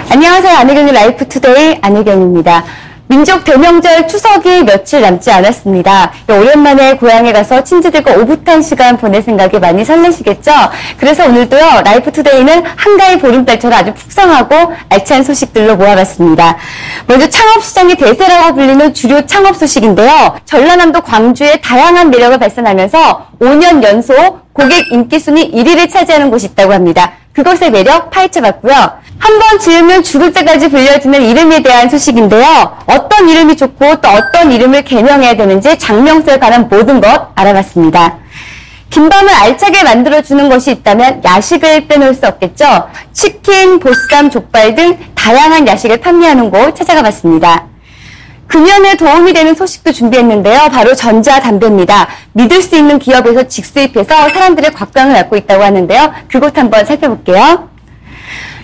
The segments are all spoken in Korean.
안녕하세요. 안혜경의 라이프투데이 안혜경입니다. 민족 대명절 추석이 며칠 남지 않았습니다. 오랜만에 고향에 가서 친지들과 오붓한 시간 보낼 생각이 많이 설레시겠죠? 그래서 오늘도요, 라이프투데이는 한가위 보름달처럼 아주 푹성하고 알찬 소식들로 모아봤습니다. 먼저 창업시장의 대세라고 불리는 주류 창업 소식인데요. 전라남도 광주에 다양한 매력을 발산하면서 5년 연속 고객 인기 순위 1위를 차지하는 곳이 있다고 합니다. 그것의 매력 파헤쳐봤고요. 한번 지으면 죽을 때까지 불려지는 이름에 대한 소식인데요. 어떤 이름이 좋고 또 어떤 이름을 개명해야 되는지 장명소에 관한 모든 것 알아봤습니다. 김밥을 알차게 만들어주는 것이 있다면 야식을 빼놓을 수 없겠죠. 치킨, 보쌈, 족발 등 다양한 야식을 판매하는 곳 찾아가 봤습니다. 금연에 도움이 되는 소식도 준비했는데요. 바로 전자담배입니다. 믿을 수 있는 기업에서 직수입해서 사람들의 곽광을 갖고 있다고 하는데요. 그곳 한번 살펴볼게요.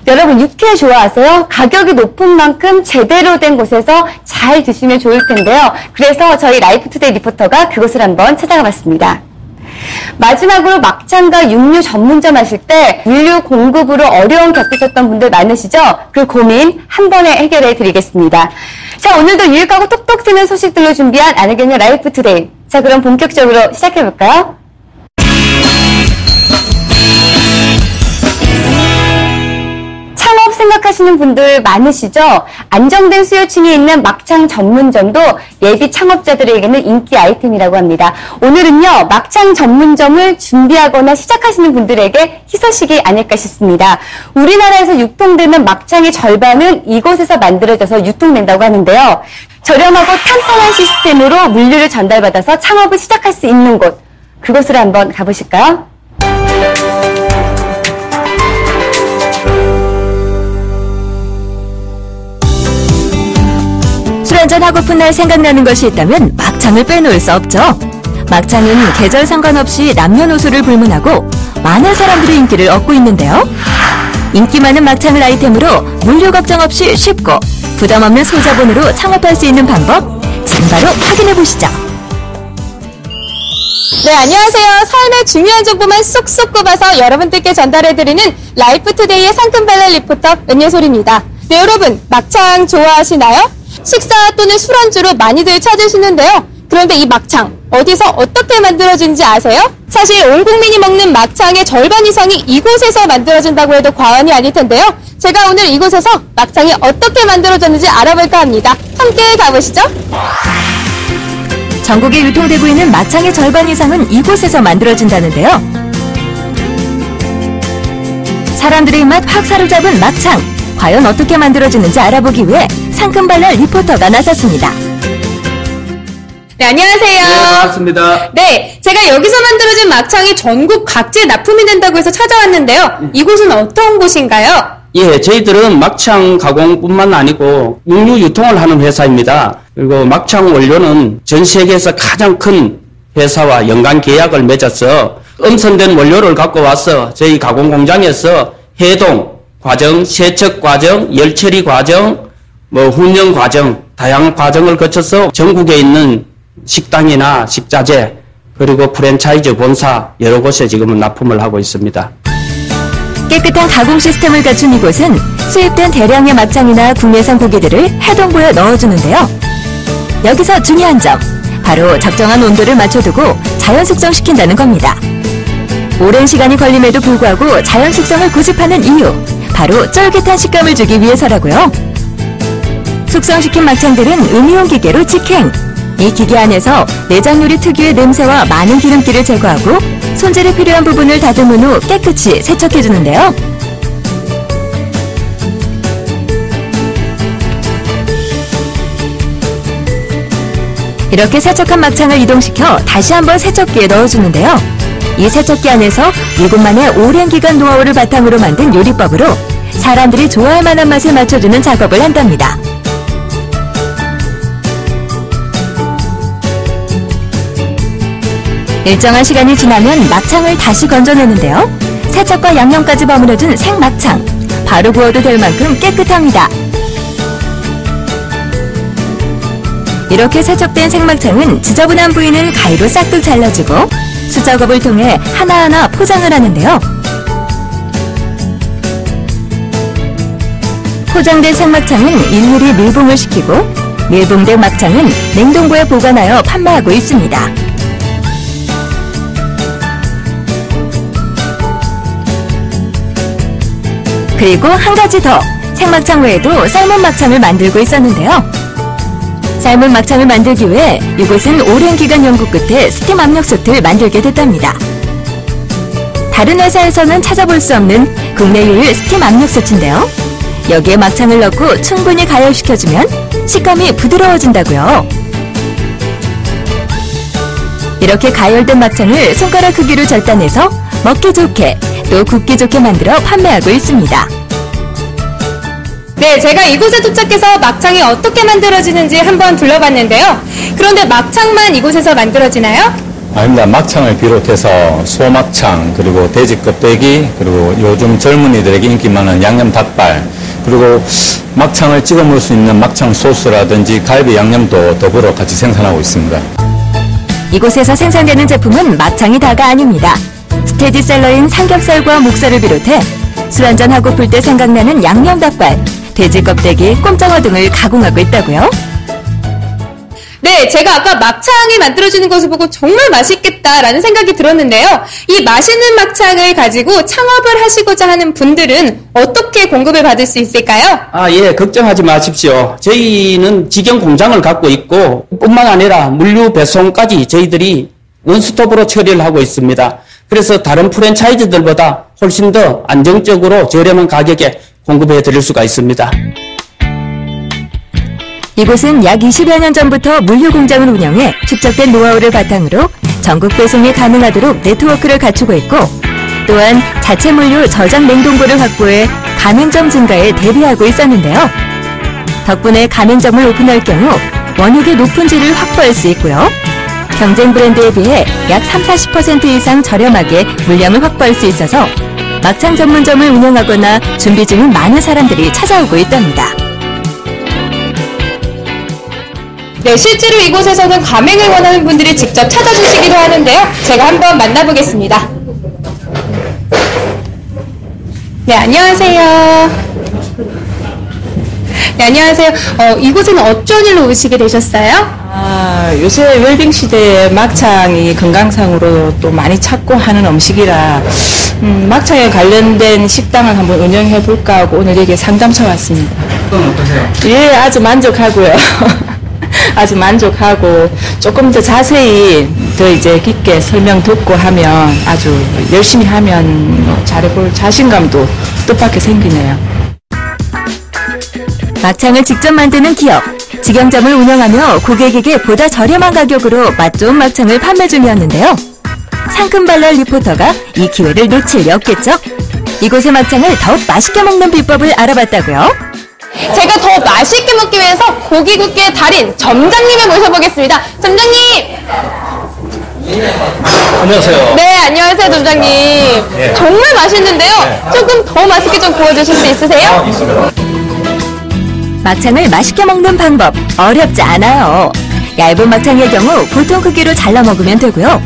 여러분 육회 좋아하세요? 가격이 높은 만큼 제대로 된 곳에서 잘 드시면 좋을 텐데요. 그래서 저희 라이프투데이 리포터가 그곳을 한번 찾아가 봤습니다. 마지막으로 막창과 육류 전문점 하실 때 물류 공급으로 어려움 겪으셨던 분들 많으시죠? 그 고민 한 번에 해결해 드리겠습니다. 자, 오늘도 유익하고 똑똑 튀는 소식들로 준비한 안혜경의 라이프투데이. 자, 그럼 본격적으로 시작해 볼까요? 창업 생각하시는 분들 많으시죠? 안정된 수요층이 있는 막창 전문점도 예비 창업자들에게는 인기 아이템이라고 합니다. 오늘은요, 막창 전문점을 준비하거나 시작하시는 분들에게 희소식이 아닐까 싶습니다. 우리나라에서 유통되는 막창의 절반은 이곳에서 만들어져서 유통된다고 하는데요. 저렴하고 탄탄한 시스템으로 물류를 전달받아서 창업을 시작할 수 있는 곳, 그곳으로 한번 가보실까요? 술 한잔하고픈 날 생각나는 것이 있다면 막창을 빼놓을 수 없죠. 막창은 계절 상관없이 남녀노소를 불문하고 많은 사람들의 인기를 얻고 있는데요. 인기 많은 막창을 아이템으로 물류 걱정 없이 쉽고 부담 없는 소자본으로 창업할 수 있는 방법, 지금 바로 확인해 보시죠. 네, 안녕하세요. 삶의 중요한 정보만 쏙쏙 꼽아서 여러분들께 전달해드리는 라이프투데이의 상큼발랄 리포터 은예솔입니다. 네, 여러분 막창 좋아하시나요? 식사 또는 술안주로 많이들 찾으시는데요. 그런데 이 막창 어디서 어떻게 만들어지는지 아세요? 사실 온 국민이 먹는 막창의 절반 이상이 이곳에서 만들어진다고 해도 과언이 아닐 텐데요. 제가 오늘 이곳에서 막창이 어떻게 만들어졌는지 알아볼까 합니다. 함께 가보시죠. 전국에 유통되고 있는 막창의 절반 이상은 이곳에서 만들어진다는데요. 사람들의 입맛 확 사로잡은 막창, 과연 어떻게 만들어지는지 알아보기 위해 상큼발랄 리포터가 나섰습니다. 네, 안녕하세요. 네, 반갑습니다. 네, 제가 여기서 만들어진 막창이 전국 각지에 납품이 된다고 해서 찾아왔는데요. 이곳은 어떤 곳인가요? 예, 저희들은 막창 가공뿐만 아니고 육류 유통을 하는 회사입니다. 그리고 막창 원료는 전 세계에서 가장 큰 회사와 연간 계약을 맺어서 엄선된 원료를 갖고 와서 저희 가공 공장에서 해동 과정, 세척 과정, 열처리 과정, 훈연 과정, 다양한 과정을 거쳐서 전국에 있는 식당이나 식자재, 그리고 프랜차이즈 본사 여러 곳에 지금은 납품을 하고 있습니다. 깨끗한 가공 시스템을 갖춘 이곳은 수입된 대량의 막창이나 국내산 고기들을 해동부에 넣어주는데요. 여기서 중요한 점, 바로 적정한 온도를 맞춰두고 자연 숙성시킨다는 겁니다. 오랜 시간이 걸림에도 불구하고 자연 숙성을 고집하는 이유, 바로 쫄깃한 식감을 주기 위해서라고요. 숙성시킨 막창들은 음이온 기계로 직행. 이 기계 안에서 내장 요리 특유의 냄새와 많은 기름기를 제거하고 손질에 필요한 부분을 다듬은 후 깨끗이 세척해주는데요. 이렇게 세척한 막창을 이동시켜 다시 한번 세척기에 넣어주는데요. 이 세척기 안에서 이곳만의 오랜 기간 노하우를 바탕으로 만든 요리법으로 사람들이 좋아할 만한 맛을 맞춰주는 작업을 한답니다. 일정한 시간이 지나면 막창을 다시 건져내는데요. 세척과 양념까지 버무려준 생막창, 바로 구워도 될 만큼 깨끗합니다. 이렇게 세척된 생막창은 지저분한 부위는 가위로 싹둑 잘라주고 수작업을 통해 하나하나 포장을 하는데요. 포장된 생막창은 일일이 밀봉을 시키고 밀봉된 막창은 냉동고에 보관하여 판매하고 있습니다. 그리고 한 가지 더, 생막창 외에도 삶은 막창을 만들고 있었는데요. 삶은 막창을 만들기 위해 이곳은 오랜 기간 연구 끝에 스팀 압력솥을 만들게 됐답니다. 다른 회사에서는 찾아볼 수 없는 국내 유일 스팀 압력솥인데요. 여기에 막창을 넣고 충분히 가열시켜주면 식감이 부드러워진다고요. 이렇게 가열된 막창을 손가락 크기로 절단해서 먹기 좋게 또 굽기 좋게 만들어 판매하고 있습니다. 네, 제가 이곳에 도착해서 막창이 어떻게 만들어지는지 한번 둘러봤는데요. 그런데 막창만 이곳에서 만들어지나요? 아닙니다. 막창을 비롯해서 소막창, 그리고 돼지 껍데기, 그리고 요즘 젊은이들에게 인기 많은 양념 닭발, 그리고 막창을 찍어 먹을 수 있는 막창 소스라든지 갈비 양념도 더불어 같이 생산하고 있습니다. 이곳에서 생산되는 제품은 막창이 다가 아닙니다. 스테디셀러인 삼겹살과 목살을 비롯해 술 한잔 하고플 때 생각나는 양념 닭발, 돼지 껍데기, 꼼장어 등을 가공하고 있다고요? 네, 제가 아까 막창이 만들어지는 것을 보고 정말 맛있겠다라는 생각이 들었는데요. 이 맛있는 막창을 가지고 창업을 하시고자 하는 분들은 어떻게 공급을 받을 수 있을까요? 예, 걱정하지 마십시오. 저희는 직영 공장을 갖고 있고 뿐만 아니라 물류 배송까지 저희들이 원스톱으로 처리를 하고 있습니다. 그래서 다른 프랜차이즈들보다 훨씬 더 안정적으로 저렴한 가격에 공급해 드릴 수가 있습니다. 이곳은 약 20여 년 전부터 물류 공장을 운영해 축적된 노하우를 바탕으로 전국 배송이 가능하도록 네트워크를 갖추고 있고, 또한 자체 물류 저장 냉동고를 확보해 가맹점 증가에 대비하고 있었는데요. 덕분에 가맹점을 오픈할 경우 원육의 높은 질을 확보할 수 있고요. 경쟁 브랜드에 비해 약 30-40% 이상 저렴하게 물량을 확보할 수 있어서 막창 전문점을 운영하거나 준비 중인 많은 사람들이 찾아오고 있답니다. 네, 실제로 이곳에서는 가맹을 원하는 분들이 직접 찾아주시기도 하는데요. 제가 한번 만나보겠습니다. 네, 안녕하세요. 네, 안녕하세요. 이곳에는 어쩐 일로 오시게 되셨어요? 요새 웰빙 시대에 막창이 건강상으로 또 많이 찾고 하는 음식이라 막창에 관련된 식당을 한번 운영해 볼까 하고 오늘 여기 상담차 왔습니다. 어떠세요? 예, 아주 만족하고요. 아주 만족하고 조금 더 자세히 더 이제 깊게 설명 듣고 하면 아주 열심히 하면 잘해볼 자신감도 뜻밖의 생기네요. 막창을 직접 만드는 기업, 직영점을 운영하며 고객에게 보다 저렴한 가격으로 맛 좋은 막창을 판매 중이었는데요. 상큼발랄 리포터가 이 기회를 놓칠 리 없겠죠? 이곳의 막창을 더욱 맛있게 먹는 비법을 알아봤다고요? 제가 더 맛있게 먹기 위해서 고기 굽기의 달인 점장님을 모셔보겠습니다. 점장님! 안녕하세요. 네, 안녕하세요, 점장님. 정말 맛있는데요. 조금 더 맛있게 좀 구워주실 수 있으세요? 있습니다. 막창을 맛있게 먹는 방법 어렵지 않아요. 얇은 막창의 경우 보통 크기로 잘라 먹으면 되고요.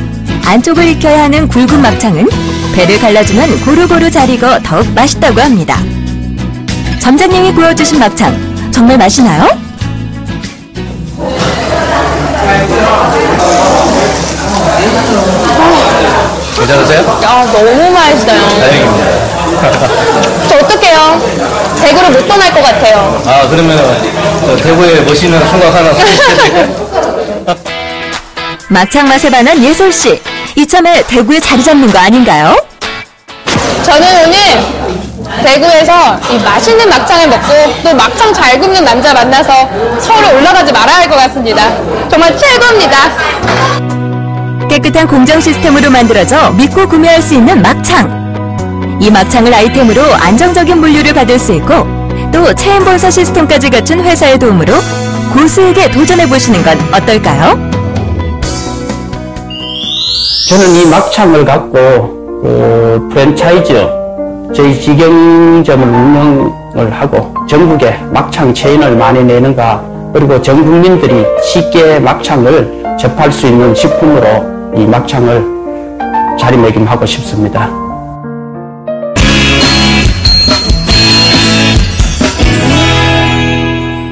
안쪽을 익혀야 하는 굵은 막창은 배를 갈라주면 고루고루 잘 익어 더욱 맛있다고 합니다. 점장님이 구워주신 막창 정말 맛있나요? 괜찮으세요? 너무 맛있어요. 다행입니다. 저 어떡해요? 대구를 못 떠날 것 같아요. 그러면 대구에 멋있는 총각 하나 소개시켜드릴까요? 막창 맛에 반한 예솔씨, 이참에 대구에 자리 잡는 거 아닌가요? 저는 오늘 대구에서 이 맛있는 막창을 먹고 또 막창 잘 굽는 남자 만나서 서울에 올라가지 말아야 할 것 같습니다. 정말 최고입니다. 깨끗한 공정 시스템으로 만들어져 믿고 구매할 수 있는 막창. 이 막창을 아이템으로 안정적인 물류를 받을 수 있고 또 체인 본사 시스템까지 갖춘 회사의 도움으로 고수익에 도전해보시는 건 어떨까요? 저는 이 막창을 갖고 프랜차이즈 저희 직영점을 운영을 하고 전국에 막창 체인을 많이 내는가, 그리고 전 국민들이 쉽게 막창을 접할 수 있는 식품으로 이 막창을 자리매김하고 싶습니다.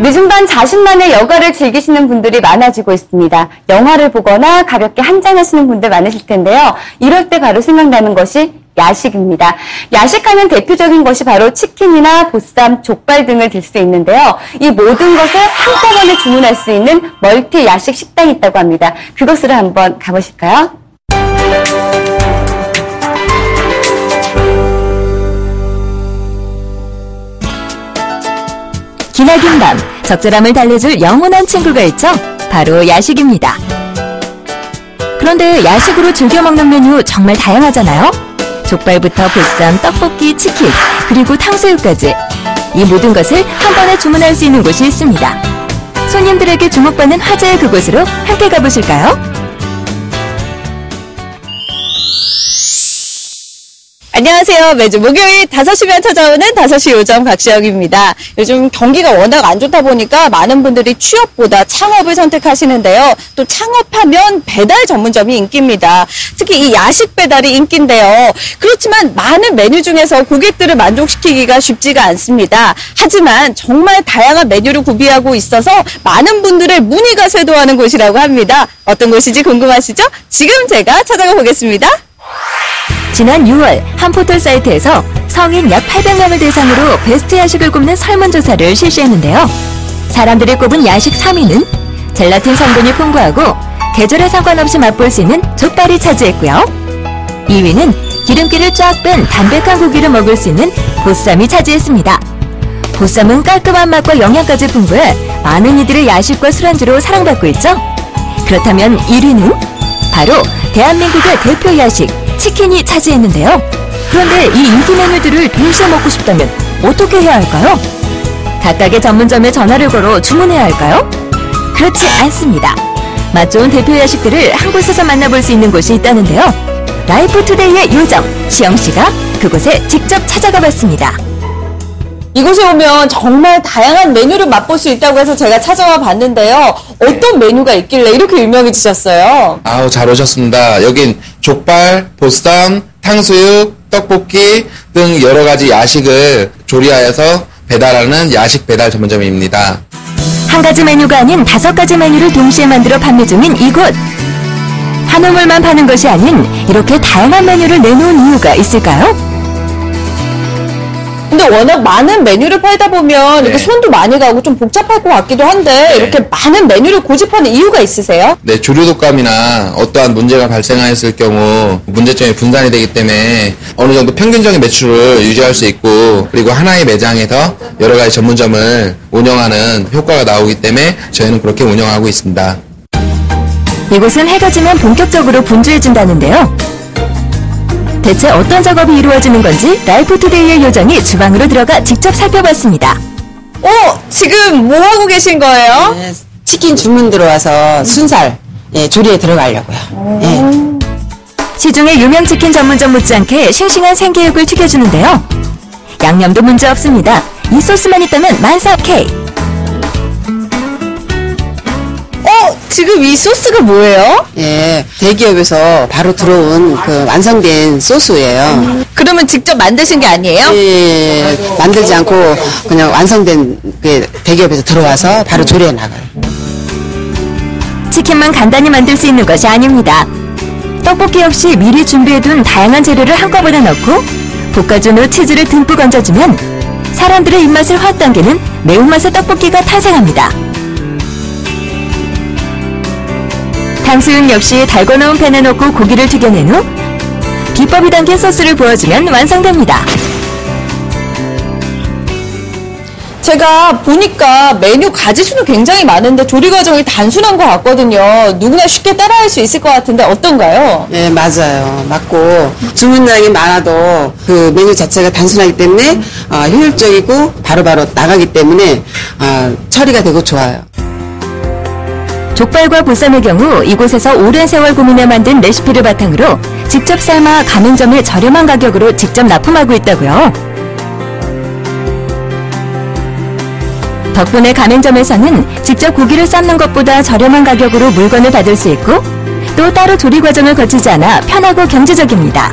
늦은 밤 자신만의 여가를 즐기시는 분들이 많아지고 있습니다. 영화를 보거나 가볍게 한잔하시는 분들 많으실 텐데요. 이럴 때 바로 생각나는 것이 야식입니다. 야식하면 대표적인 것이 바로 치킨이나 보쌈, 족발 등을 들 수 있는데요. 이 모든 것을 한꺼번에 주문할 수 있는 멀티 야식 식당이 있다고 합니다. 그곳으로 한번 가보실까요? 기나긴 밤, 적절함을 달래줄 영원한 친구가 있죠. 바로 야식입니다. 그런데 야식으로 즐겨 먹는 메뉴 정말 다양하잖아요. 족발부터 보쌈, 떡볶이, 치킨, 그리고 탕수육까지 이 모든 것을 한 번에 주문할 수 있는 곳이 있습니다. 손님들에게 주목받는 화제의 그곳으로 함께 가보실까요? 안녕하세요. 매주 목요일 5시면 찾아오는 5시 요정 박시영입니다. 요즘 경기가 워낙 안 좋다 보니까 많은 분들이 취업보다 창업을 선택하시는데요. 또 창업하면 배달 전문점이 인기입니다. 특히 이 야식 배달이 인기인데요. 그렇지만 많은 메뉴 중에서 고객들을 만족시키기가 쉽지가 않습니다. 하지만 정말 다양한 메뉴를 구비하고 있어서 많은 분들의 문의가 쇄도하는 곳이라고 합니다. 어떤 곳인지 궁금하시죠? 지금 제가 찾아가 보겠습니다. 지난 6월 한 포털 사이트에서 성인 약 800명을 대상으로 베스트 야식을 꼽는 설문조사를 실시했는데요. 사람들이 꼽은 야식 3위는 젤라틴 성분이 풍부하고 계절에 상관없이 맛볼 수 있는 족발이 차지했고요. 2위는 기름기를 쫙 뺀 담백한 고기를 먹을 수 있는 보쌈이 차지했습니다. 보쌈은 깔끔한 맛과 영양까지 풍부해 많은 이들의 야식과 술안주로 사랑받고 있죠. 그렇다면 1위는 바로 대한민국의 대표 야식 치킨이 차지했는데요. 그런데 이 인기 메뉴들을 동시에 먹고 싶다면 어떻게 해야 할까요? 각각의 전문점에 전화를 걸어 주문해야 할까요? 그렇지 않습니다. 맛 좋은 대표 야식들을 한 곳에서 만나볼 수 있는 곳이 있다는데요. 라이프투데이의 요정 시영씨가 그곳에 직접 찾아가 봤습니다. 이곳에 오면 정말 다양한 메뉴를 맛볼 수 있다고 해서 제가 찾아와 봤는데요. 어떤 메뉴가 있길래 이렇게 유명해지셨어요? 아우, 잘 오셨습니다. 여긴 족발, 보쌈, 탕수육, 떡볶이 등 여러 가지 야식을 조리하여서 배달하는 야식 배달 전문점입니다. 한 가지 메뉴가 아닌 5가지 메뉴를 동시에 만들어 판매 중인 이곳. 한우물만 파는 것이 아닌 이렇게 다양한 메뉴를 내놓은 이유가 있을까요? 근데 워낙 많은 메뉴를 팔다 보면 이렇게 손도 많이 가고 좀 복잡할 것 같기도 한데 이렇게 많은 메뉴를 고집하는 이유가 있으세요? 네, 주류 독감이나 어떠한 문제가 발생하였을 경우 문제점이 분산이 되기 때문에 어느 정도 평균적인 매출을 유지할 수 있고, 그리고 하나의 매장에서 여러 가지 전문점을 운영하는 효과가 나오기 때문에 저희는 그렇게 운영하고 있습니다. 이곳은 해가 지면 본격적으로 분주해진다는데요. 대체 어떤 작업이 이루어지는 건지 라이프투데이의 요정이 주방으로 들어가 직접 살펴봤습니다. 지금 뭐 하고 계신 거예요? 네, 치킨 주문 들어와서 순살 조리에 들어가려고요. 시중의 유명 치킨 전문점 못지않게 싱싱한 생계육을 튀겨주는데요. 양념도 문제 없습니다. 이 소스만 있다면 만사 K. 지금 이 소스가 뭐예요? 예, 대기업에서 바로 들어온 그 완성된 소스예요. 그러면 직접 만드신 게 아니에요? 예, 만들지 않고 그냥 완성된 그 대기업에서 들어와서 바로 조리해 나가요. 치킨만 간단히 만들 수 있는 것이 아닙니다. 떡볶이 역시 미리 준비해둔 다양한 재료를 한꺼번에 넣고 볶아준 후 치즈를 듬뿍 얹어주면 사람들의 입맛을 확 당기는 매운맛의 떡볶이가 탄생합니다. 탕수육 역시 달궈놓은 팬에 넣고 고기를 튀겨낸 후 비법이 담긴 소스를 부어주면 완성됩니다. 제가 보니까 메뉴 가지수는 굉장히 많은데 조리 과정이 단순한 것 같거든요. 누구나 쉽게 따라할 수 있을 것 같은데 어떤가요? 예, 맞아요. 맞고 주문량이 많아도 그 메뉴 자체가 단순하기 때문에 효율적이고 바로바로 나가기 때문에 처리가 되고 좋아요. 족발과 보쌈의 경우 이곳에서 오랜 세월 고민해 만든 레시피를 바탕으로 직접 삶아 가맹점에 저렴한 가격으로 직접 납품하고 있다고요. 덕분에 가맹점에서는 직접 고기를 삶는 것보다 저렴한 가격으로 물건을 받을 수 있고 또 따로 조리 과정을 거치지 않아 편하고 경제적입니다.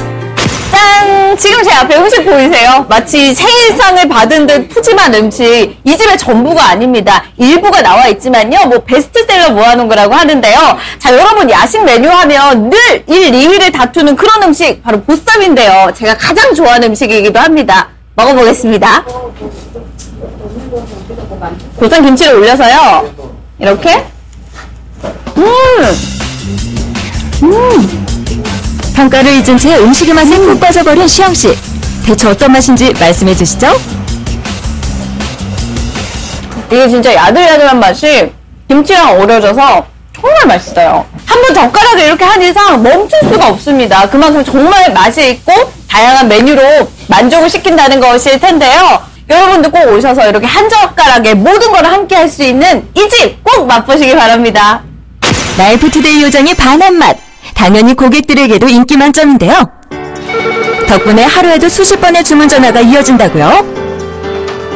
자, 짠! 지금 제 앞에 음식 보이세요? 마치 생일상을 받은 듯 푸짐한 음식. 이 집의 전부가 아닙니다. 일부가 나와 있지만요. 뭐 베스트셀러 모아놓은 거라고 하는데요. 자, 여러분 야식 메뉴 하면 늘 1, 2위를 다투는 그런 음식 바로 보쌈인데요. 제가 가장 좋아하는 음식이기도 합니다. 먹어보겠습니다. 보쌈 김치를 올려서요. 이렇게. 평가를 잊은 채 음식의 맛에 푹 빠져버린 시영씨. 대체 어떤 맛인지 말씀해 주시죠. 이게 진짜 야들야들한 맛이 김치랑 어우러져서 정말 맛있어요. 한번 젓가락을 이렇게 한 이상 멈출 수가 없습니다. 그만큼 정말 맛이 있고 다양한 메뉴로 만족을 시킨다는 것일 텐데요. 여러분도 꼭 오셔서 이렇게 한 젓가락에 모든 걸 함께 할 수 있는 이 집 꼭 맛보시기 바랍니다. 라이프투데이 요정의 반한 맛. 당연히 고객들에게도 인기 만점인데요. 덕분에 하루에도 수십 번의 주문 전화가 이어진다고요?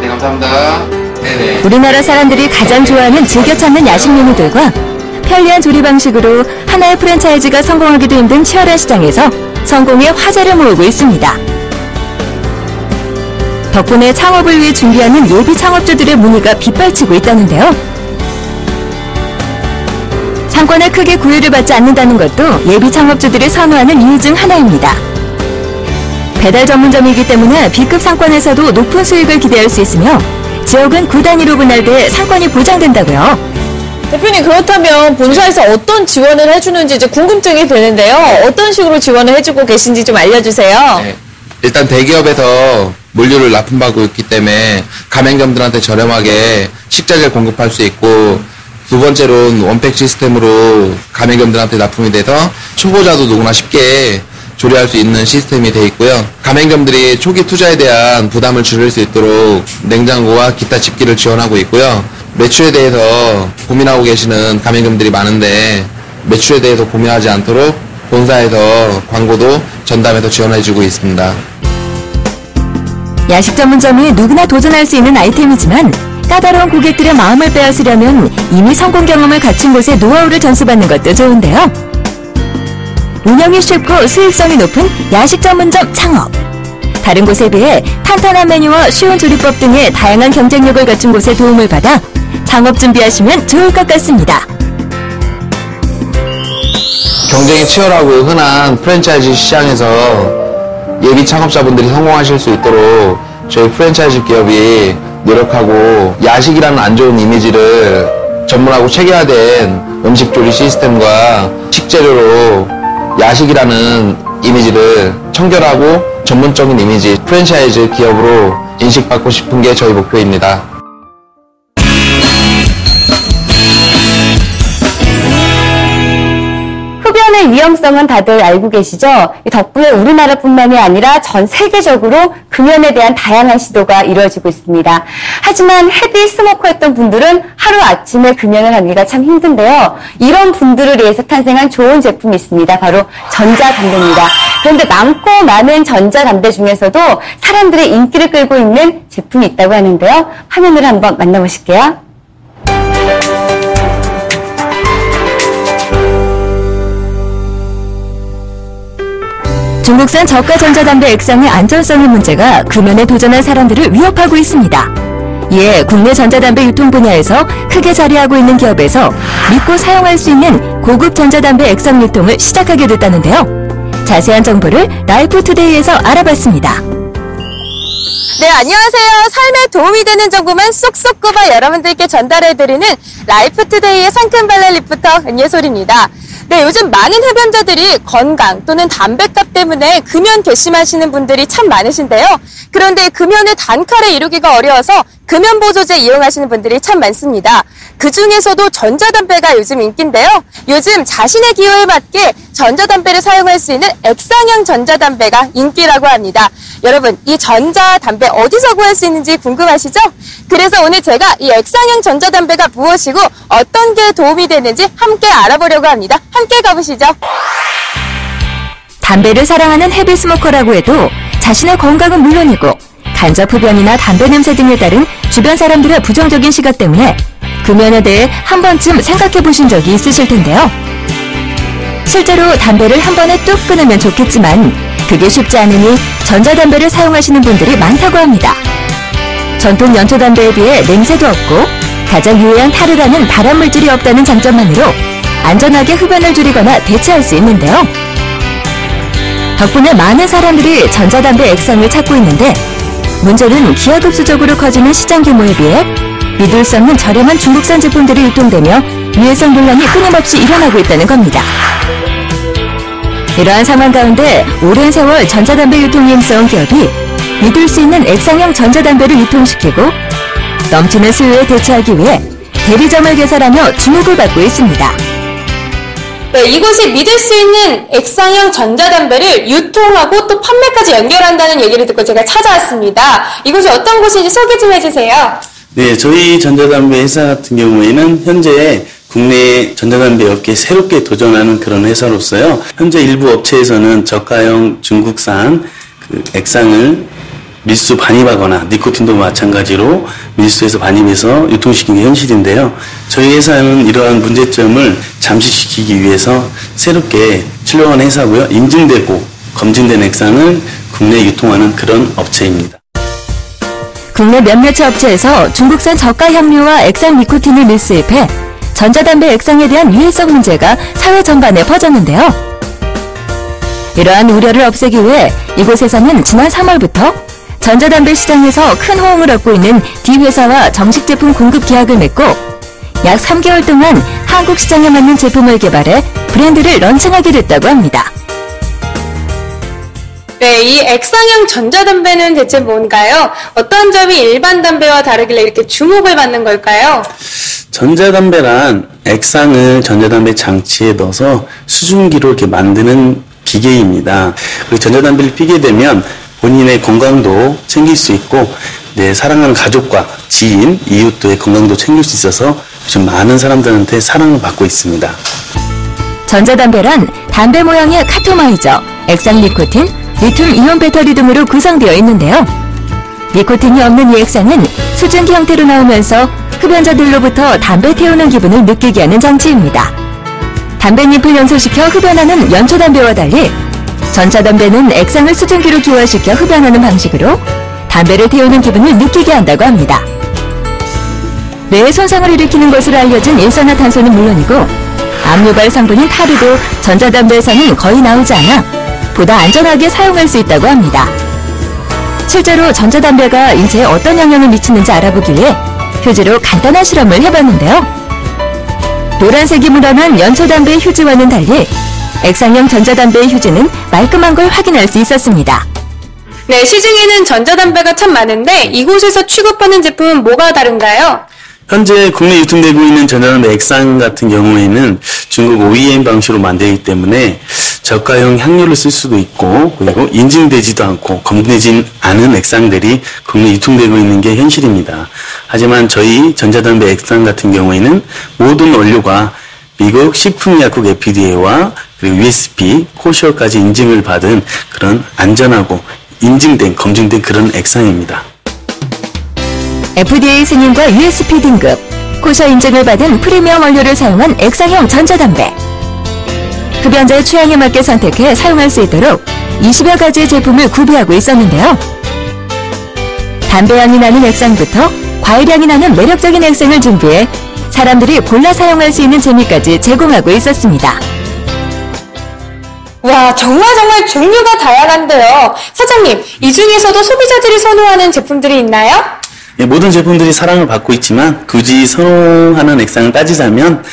네, 감사합니다. 네네. 우리나라 사람들이 가장 좋아하는 즐겨 찾는 야식 메뉴들과 편리한 조리 방식으로 하나의 프랜차이즈가 성공하기도 힘든 치열한 시장에서 성공의 화제를 모으고 있습니다. 덕분에 창업을 위해 준비하는 예비 창업주들의 문의가 빗발치고 있다는데요. 상권에 크게 구애를 받지 않는다는 것도 예비 창업주들이 선호하는 이유 중 하나입니다. 배달 전문점이기 때문에 B급 상권에서도 높은 수익을 기대할 수 있으며 지역은 구 단위로 분할돼 상권이 보장된다고요. 대표님, 그렇다면 본사에서 어떤 지원을 해주는지 이제 궁금증이 되는데요. 어떤 식으로 지원을 해주고 계신지 좀 알려주세요. 네. 일단 대기업에서 물류를 납품받고 있기 때문에 가맹점들한테 저렴하게 식자재를 공급할 수 있고, 두 번째로는 원팩 시스템으로 가맹점들한테 납품이 돼서 초보자도 누구나 쉽게 조리할 수 있는 시스템이 되어 있고요. 가맹점들이 초기 투자에 대한 부담을 줄일 수 있도록 냉장고와 기타 집기를 지원하고 있고요. 매출에 대해서 고민하고 계시는 가맹점들이 많은데 매출에 대해서 고민하지 않도록 본사에서 광고도 전담해서 지원해주고 있습니다. 야식 전문점이 누구나 도전할 수 있는 아이템이지만 까다로운 고객들의 마음을 빼앗으려면 이미 성공 경험을 갖춘 곳에 노하우를 전수받는 것도 좋은데요. 운영이 쉽고 수익성이 높은 야식 전문점 창업. 다른 곳에 비해 탄탄한 메뉴와 쉬운 조리법 등의 다양한 경쟁력을 갖춘 곳에 도움을 받아 창업 준비하시면 좋을 것 같습니다. 경쟁이 치열하고 흔한 프랜차이즈 시장에서 예비 창업자분들이 성공하실 수 있도록 저희 프랜차이즈 기업이 노력하고 야식이라는 안 좋은 이미지를 전문하고 체계화된 음식 조리 시스템과 식재료로 야식이라는 이미지를 청결하고 전문적인 이미지 프랜차이즈 기업으로 인식받고 싶은 게 저희 목표입니다. 흡연의 위험성은 다들 알고 계시죠? 덕분에 우리나라뿐만이 아니라 전 세계적으로 금연에 대한 다양한 시도가 이루어지고 있습니다. 하지만 헤비 스모커였던 분들은 하루아침에 금연을 하기가 참 힘든데요. 이런 분들을 위해서 탄생한 좋은 제품이 있습니다. 바로 전자담배입니다. 그런데 많고 많은 전자담배 중에서도 사람들의 인기를 끌고 있는 제품이 있다고 하는데요. 화면으로 한번 만나보실게요. 중국산 저가 전자담배 액상의 안전성의 문제가 금연에 도전한 사람들을 위협하고 있습니다. 이에 국내 전자담배 유통 분야에서 크게 자리하고 있는 기업에서 믿고 사용할 수 있는 고급 전자담배 액상 유통을 시작하게 됐다는데요. 자세한 정보를 라이프투데이에서 알아봤습니다. 네, 안녕하세요. 삶에 도움이 되는 정보만 쏙쏙 꼽아 여러분들께 전달해드리는 라이프투데이의 상큼발랄 리포터 은예솔입니다. 네, 요즘 많은 흡연자들이 건강 또는 담배값 때문에 금연 결심하시는 분들이 참 많으신데요. 그런데 금연의 단칼에 이루기가 어려워서 금연 보조제 이용하시는 분들이 참 많습니다. 그 중에서도 전자담배가 요즘 인기인데요. 요즘 자신의 기호에 맞게 전자담배를 사용할 수 있는 액상형 전자담배가 인기라고 합니다. 여러분, 이 전자담배 어디서 구할 수 있는지 궁금하시죠? 그래서 오늘 제가 이 액상형 전자담배가 무엇이고 어떤 게 도움이 되는지 함께 알아보려고 합니다. 함께 가보시죠. 담배를 사랑하는 헤비 스모커라고 해도 자신의 건강은 물론이고 간접 흡연이나 담배 냄새 등에 따른 주변 사람들의 부정적인 시각 때문에 금연에 대해 한 번쯤 생각해 보신 적이 있으실 텐데요. 실제로 담배를 한 번에 뚝 끊으면 좋겠지만 그게 쉽지 않으니 전자담배를 사용하시는 분들이 많다고 합니다. 전통 연초담배에 비해 냄새도 없고 가장 유해한 타르라는 발암물질이 없다는 장점만으로 안전하게 흡연을 줄이거나 대체할 수 있는데요. 덕분에 많은 사람들이 전자담배 액상을 찾고 있는데 문제는 기하급수적으로 커지는 시장 규모에 비해 믿을 수 없는 저렴한 중국산 제품들이 유통되며 유해성 논란이 끊임없이 일어나고 있다는 겁니다. 이러한 상황 가운데 오랜 세월 전자담배 유통에 힘써온 기업이 믿을 수 있는 액상형 전자담배를 유통시키고 넘치는 수요에 대처하기 위해 대리점을 개설하며 주목을 받고 있습니다. 네, 이곳이 믿을 수 있는 액상형 전자담배를 유통하고 또 판매까지 연결한다는 얘기를 듣고 제가 찾아왔습니다. 이곳이 어떤 곳인지 소개 좀 해주세요. 네, 저희 전자담배 회사 같은 경우에는 현재 국내 전자담배 업계에 새롭게 도전하는 그런 회사로서요. 현재 일부 업체에서는 저가형 중국산 액상을 밀수 반입하거나 니코틴도 마찬가지로 밀수해서 반입해서 유통시키는 게 현실인데요. 저희 회사는 이러한 문제점을 잠식시키기 위해서 새롭게 출범한 회사고요. 인증되고 검증된 액상을 국내에 유통하는 그런 업체입니다. 국내 몇몇 업체에서 중국산 저가 향료와 액상 니코틴을 밀수입해 전자담배 액상에 대한 유해성 문제가 사회 전반에 퍼졌는데요. 이러한 우려를 없애기 위해 이곳에서는 지난 3월부터 전자담배 시장에서 큰 호응을 얻고 있는 D회사와 정식 제품 공급 계약을 맺고 약 3개월 동안 한국 시장에 맞는 제품을 개발해 브랜드를 런칭하게 됐다고 합니다. 네, 이 액상형 전자담배는 대체 뭔가요? 어떤 점이 일반 담배와 다르길래 이렇게 주목을 받는 걸까요? 전자담배란 액상을 전자담배 장치에 넣어서 수증기로 이렇게 만드는 기계입니다. 그리고 전자담배를 피게 되면 본인의 건강도 챙길 수 있고 내 사랑하는 가족과 지인, 이웃도의 건강도 챙길 수 있어서 요즘 많은 사람들한테 사랑을 받고 있습니다. 전자담배란 담배 모양의 카토마이저, 액상 니코틴, 리튬 이온 배터리 등으로 구성되어 있는데요. 니코틴이 없는 이 액상은 수증기 형태로 나오면서 흡연자들로부터 담배 태우는 기분을 느끼게 하는 장치입니다. 담배잎을 연소시켜 흡연하는 연초담배와 달리 전자담배는 액상을 수증기로 기화시켜 흡연하는 방식으로 담배를 태우는 기분을 느끼게 한다고 합니다. 뇌에 손상을 일으키는 것으로 알려진 일산화탄소는 물론이고 압유발 성분인 타르도 전자담배에서는 거의 나오지 않아 보다 안전하게 사용할 수 있다고 합니다. 실제로 전자담배가 인체에 어떤 영향을 미치는지 알아보기 위해 휴지로 간단한 실험을 해봤는데요. 노란색이 묻어난 연초담배 휴지와는 달리 액상형 전자담배의 휴지는 말끔한 걸 확인할 수 있었습니다. 네, 시중에는 전자담배가 참 많은데 이곳에서 취급하는 제품은 뭐가 다른가요? 현재 국내 유통되고 있는 전자담배 액상 같은 경우에는 중국 OEM 방식으로 만들기 때문에 저가형 향료를 쓸 수도 있고 그리고 인증되지도 않고 검증되지 않은 액상들이 국내 유통되고 있는 게 현실입니다. 하지만 저희 전자담배 액상 같은 경우에는 모든 원료가 미국 식품의약국 FDA와 그리고 USP, 코시어까지 인증을 받은 그런 안전하고 인증된, 검증된 그런 액상입니다. FDA 승인과 USP 등급, 코시어 인증을 받은 프리미엄 원료를 사용한 액상형 전자담배. 흡연자의 취향에 맞게 선택해 사용할 수 있도록 20여 가지의 제품을 구비하고 있었는데요. 담배향이 나는 액상부터 과일향이 나는 매력적인 액상을 준비해 사람들이 골라 사용할 수 있는 재미까지 제공하고 있었습니다. 와, 정말 종류가 다양한데요. 사장님, 이 중에서도 소비자들이 선호하는 제품들이 있나요? 예, 모든 제품들이 사랑을 받고 있지만 굳이 선호하는 액상을 따지자면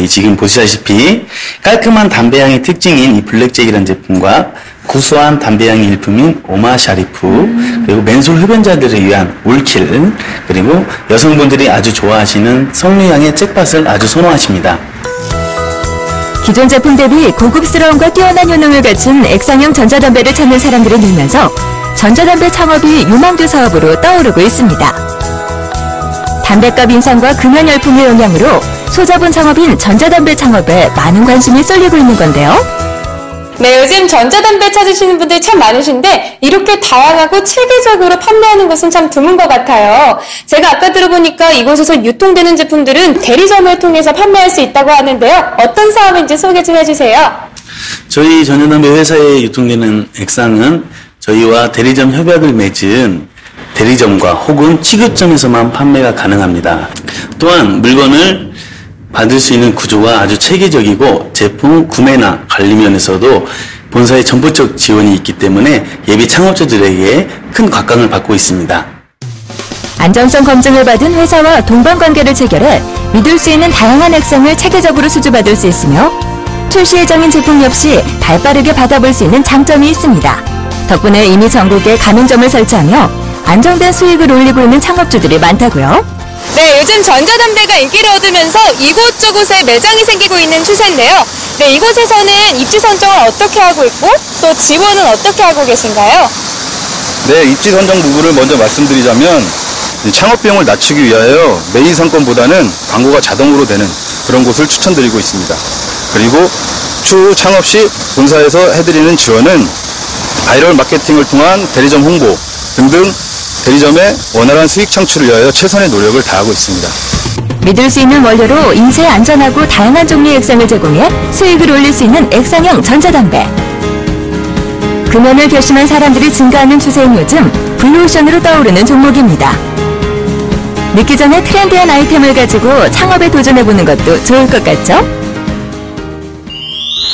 지금 보시다시피 깔끔한 담배향의 특징인 이 블랙잭이라는 제품과 구수한 담배향의 일품인 오마 샤리프, 그리고 맨솔 흡연자들을 위한 올킬, 그리고 여성분들이 아주 좋아하시는 석류향의 잭팟을 아주 선호하십니다. 기존 제품 대비 고급스러움과 뛰어난 효능을 갖춘 액상형 전자담배를 찾는 사람들이 늘면서 전자담배 창업이 유망주 사업으로 떠오르고 있습니다. 담배값 인상과 금연 열풍의 영향으로 소자본 창업인 전자담배 창업에 많은 관심이 쏠리고 있는 건데요. 네, 요즘 전자담배 찾으시는 분들이 참 많으신데 이렇게 다양하고 체계적으로 판매하는 것은 참 드문 것 같아요. 제가 아까 들어보니까 이곳에서 유통되는 제품들은 대리점을 통해서 판매할 수 있다고 하는데요. 어떤 사업인지 소개 좀 해주세요. 저희 전자담배 회사에 유통되는 액상은 저희와 대리점 협약을 맺은 대리점과 혹은 취급점에서만 판매가 가능합니다. 또한 물건을 받을 수 있는 구조가 아주 체계적이고 제품 구매나 관리 면에서도 본사의 전폭적 지원이 있기 때문에 예비 창업주들에게 큰 곽강을 받고 있습니다. 안전성 검증을 받은 회사와 동반관계를 체결해 믿을 수 있는 다양한 액상을 체계적으로 수주받을 수 있으며 출시 예정인 제품 역시 발빠르게 받아볼 수 있는 장점이 있습니다. 덕분에 이미 전국에 가맹점을 설치하며 안정된 수익을 올리고 있는 창업주들이 많다고요. 네, 요즘 전자담배가 인기를 얻으면서 이곳저곳에 매장이 생기고 있는 추세인데요. 네, 이곳에서는 입지 선정을 어떻게 하고 있고 또 지원은 어떻게 하고 계신가요? 네, 입지 선정 부분을 먼저 말씀드리자면 창업 비용을 낮추기 위하여 메인 상권보다는 광고가 자동으로 되는 그런 곳을 추천드리고 있습니다. 그리고 추후 창업 시 본사에서 해드리는 지원은 바이럴 마케팅을 통한 대리점 홍보 등등 대리점의 원활한 수익 창출을 위하여 최선의 노력을 다하고 있습니다. 믿을 수 있는 원료로 인쇄 안전하고 다양한 종류의 액상을 제공해 수익을 올릴 수 있는 액상형 전자담배. 금연을 결심한 사람들이 증가하는 추세인 요즘 블루오션으로 떠오르는 종목입니다. 늦기 전에 트렌디한 아이템을 가지고 창업에 도전해보는 것도 좋을 것 같죠?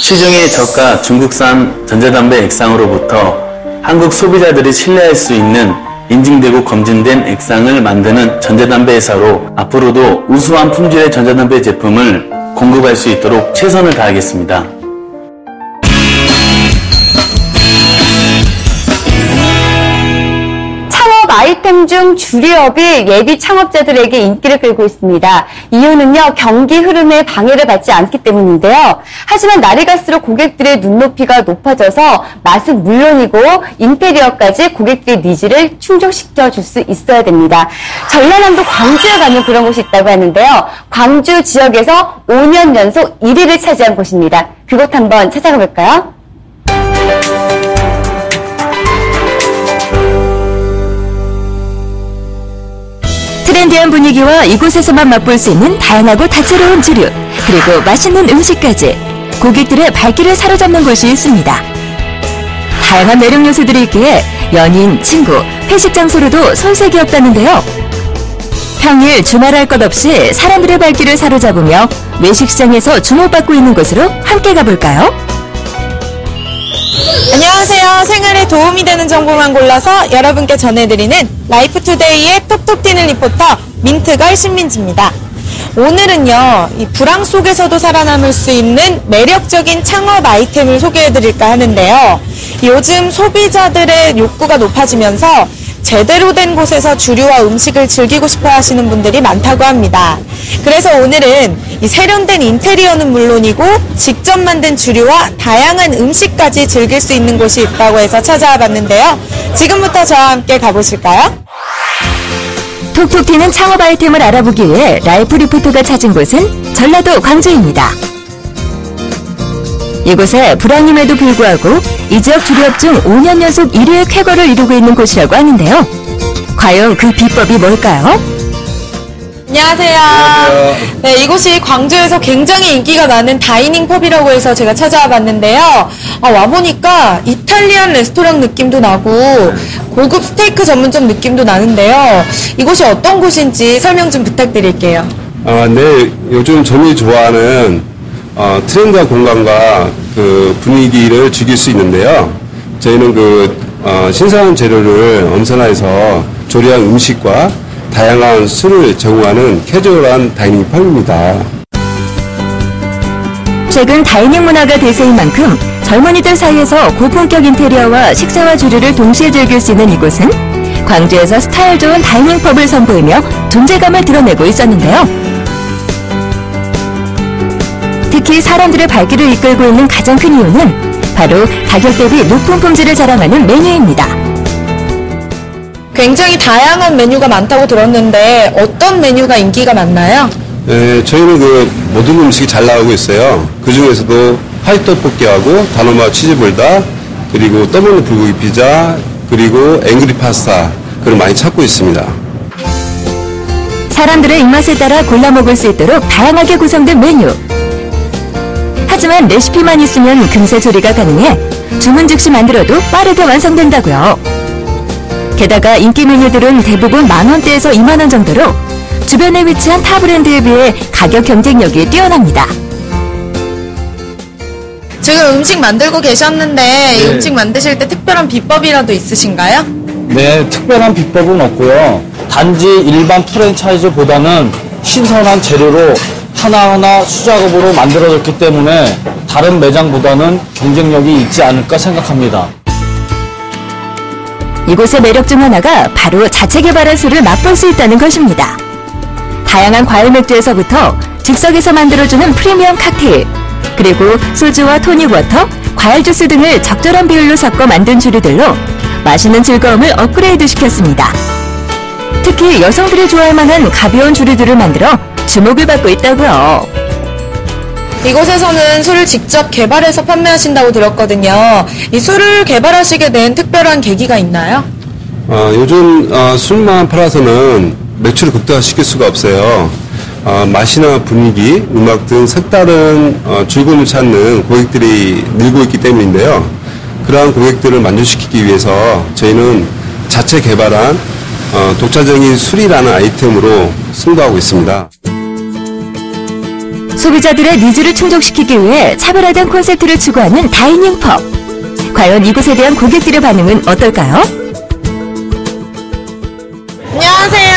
시중의 저가 중국산 전자담배 액상으로부터 한국 소비자들이 신뢰할 수 있는 인증되고 검증된 액상을 만드는 전자담배 회사로 앞으로도 우수한 품질의 전자담배 제품을 공급할 수 있도록 최선을 다하겠습니다. 아이템 중 주류업이 예비 창업자들에게 인기를 끌고 있습니다. 이유는요, 경기 흐름에 방해를 받지 않기 때문인데요. 하지만 날이 갈수록 고객들의 눈높이가 높아져서 맛은 물론이고 인테리어까지 고객들의 니즈를 충족시켜 줄 수 있어야 됩니다. 전라남도 광주에 가면 그런 곳이 있다고 하는데요. 광주 지역에서 5년 연속 1위를 차지한 곳입니다. 그곳 한번 찾아가 볼까요? 트렌디한 분위기와 이곳에서만 맛볼 수 있는 다양하고 다채로운 주류, 그리고 맛있는 음식까지 고객들의 발길을 사로잡는 곳이 있습니다. 다양한 매력 요소들이 있기에 연인, 친구, 회식 장소로도 손색이 없다는데요. 평일, 주말 할 것 없이 사람들의 발길을 사로잡으며 외식시장에서 주목받고 있는 곳으로 함께 가볼까요? 안녕하세요. 생활에 도움이 되는 정보만 골라서 여러분께 전해드리는 라이프투데이의 톡톡 튀는 리포터 민트걸 신민지입니다. 오늘은요, 이 불황 속에서도 살아남을 수 있는 매력적인 창업 아이템을 소개해드릴까 하는데요. 요즘 소비자들의 욕구가 높아지면서 제대로 된 곳에서 주류와 음식을 즐기고 싶어 하시는 분들이 많다고 합니다. 그래서 오늘은 이 세련된 인테리어는 물론이고 직접 만든 주류와 다양한 음식까지 즐길 수 있는 곳이 있다고 해서 찾아와 봤는데요. 지금부터 저와 함께 가보실까요? 톡톡 튀는 창업 아이템을 알아보기 위해 라이프 리포터가 찾은 곳은 전라도 광주입니다. 이곳에 불황임에도 불구하고 이 지역 주류업 중 5년 연속 1위의 쾌거를 이루고 있는 곳이라고 하는데요. 과연 그 비법이 뭘까요? 안녕하세요. 네, 이곳이 광주에서 굉장히 인기가 많은 다이닝 펍이라고 해서 제가 찾아와 봤는데요. 와보니까 이탈리안 레스토랑 느낌도 나고 고급 스테이크 전문점 느낌도 나는데요. 이곳이 어떤 곳인지 설명 좀 부탁드릴게요. 네, 요즘 점이 좋아하는 트렌드한 공간과 그 분위기를 즐길 수 있는데요. 저희는 신선한 재료를 엄선화해서 조리한 음식과 다양한 술을 제공하는 캐주얼한 다이닝 펍입니다. 최근 다이닝 문화가 대세인 만큼 젊은이들 사이에서 고품격 인테리어와 식사와 주류를 동시에 즐길 수 있는 이곳은 광주에서 스타일 좋은 다이닝 펍을 선보이며 존재감을 드러내고 있었는데요. 특히 사람들의 발길을 이끌고 있는 가장 큰 이유는 바로 가격 대비 높은 품질을 자랑하는 메뉴입니다. 굉장히 다양한 메뉴가 많다고 들었는데 어떤 메뉴가 인기가 많나요? 네, 저희는 모든 음식이 잘 나오고 있어요. 그 중에서도 화이트 떡볶이하고 다노마 치즈볼다, 그리고 더블 불고기 피자, 그리고 앵그리 파스타, 그걸 많이 찾고 있습니다. 사람들의 입맛에 따라 골라 먹을 수 있도록 다양하게 구성된 메뉴. 하지만 레시피만 있으면 금세 조리가 가능해 주문 즉시 만들어도 빠르게 완성된다고요. 게다가 인기 메뉴들은 대부분 만원대에서 2만원 정도로 주변에 위치한 타 브랜드에 비해 가격 경쟁력이 뛰어납니다. 지금 음식 만들고 계셨는데 이 음식 만드실 때 특별한 비법이라도 있으신가요? 네, 특별한 비법은 없고요. 단지 일반 프랜차이즈보다는 신선한 재료로 하나하나 수작업으로 만들어졌기 때문에 다른 매장보다는 경쟁력이 있지 않을까 생각합니다. 이곳의 매력 중 하나가 바로 자체 개발한 술을 맛볼 수 있다는 것입니다. 다양한 과일 맥주에서부터 즉석에서 만들어주는 프리미엄 칵테일, 그리고 소주와 토닉워터, 과일 주스 등을 적절한 비율로 섞어 만든 주류들로 맛있는 즐거움을 업그레이드 시켰습니다. 특히 여성들이 좋아할 만한 가벼운 주류들을 만들어 주목을 받고 있다고요. 이곳에서는 술을 직접 개발해서 판매하신다고 들었거든요. 이 술을 개발하시게 된 특별한 계기가 있나요? 요즘 술만 팔아서는 매출을 극대화시킬 수가 없어요. 맛이나 분위기, 음악 등 색다른 즐거움을 찾는 고객들이 늘고 있기 때문인데요. 그러한 고객들을 만족시키기 위해서 저희는 자체 개발한 독자적인 술이라는 아이템으로 승부하고 있습니다. 소비자들의 니즈를 충족시키기 위해 차별화된 콘셉트를 추구하는 다이닝 펍. 과연 이곳에 대한 고객들의 반응은 어떨까요? 안녕하세요.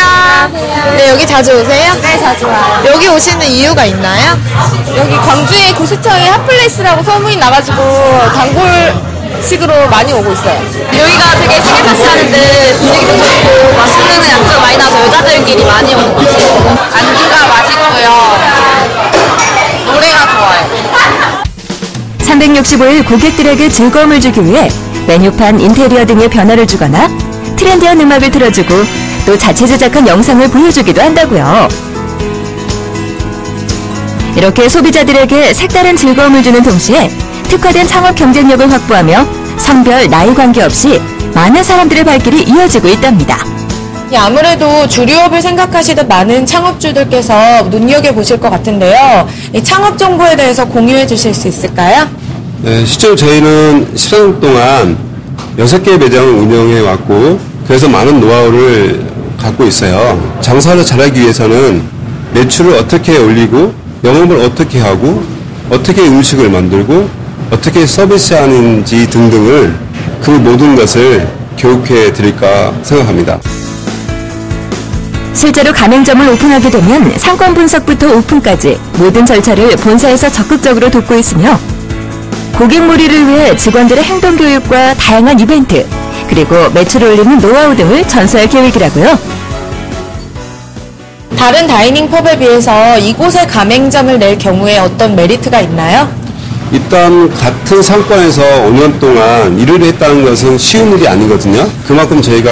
네, 여기 자주 오세요? 네, 자주 와요. 여기 오시는 이유가 있나요? 여기 광주의 구시청이 핫플레이스라고 소문이 나가지고 단골식으로 많이 오고 있어요. 여기가 되게 생일 파티 하는데 분위기도 좋고 맛있는 양주가 많이 나서 여자들끼리 많이 오는 것 같아요. 안주가 맛있고요. 노래가 좋아요. 365일 고객들에게 즐거움을 주기 위해 메뉴판, 인테리어 등의 변화를 주거나 트렌디한 음악을 틀어주고 또 자체 제작한 영상을 보여주기도 한다고요. 이렇게 소비자들에게 색다른 즐거움을 주는 동시에 특화된 창업 경쟁력을 확보하며 성별, 나이 관계없이 많은 사람들의 발길이 이어지고 있답니다. 아무래도 주류업을 생각하시던 많은 창업주들께서 눈여겨보실 것 같은데요. 이 창업 정보에 대해서 공유해 주실 수 있을까요? 네, 실제로 저희는 13년 동안 6개의 매장을 운영해 왔고 그래서 많은 노하우를 갖고 있어요. 장사를 잘하기 위해서는 매출을 어떻게 올리고 영업을 어떻게 하고 어떻게 음식을 만들고 어떻게 서비스하는지 등등을 그 모든 것을 교육해 드릴까 생각합니다. 실제로 가맹점을 오픈하게 되면 상권 분석부터 오픈까지 모든 절차를 본사에서 적극적으로 돕고 있으며 고객몰이를 위해 직원들의 행동 교육과 다양한 이벤트, 그리고 매출을 올리는 노하우 등을 전수할 계획이라고요. 다른 다이닝 펍에 비해서 이곳에 가맹점을 낼 경우에 어떤 메리트가 있나요? 일단 같은 상권에서 5년 동안 일을 했다는 것은 쉬운 일이 아니거든요. 그만큼 저희가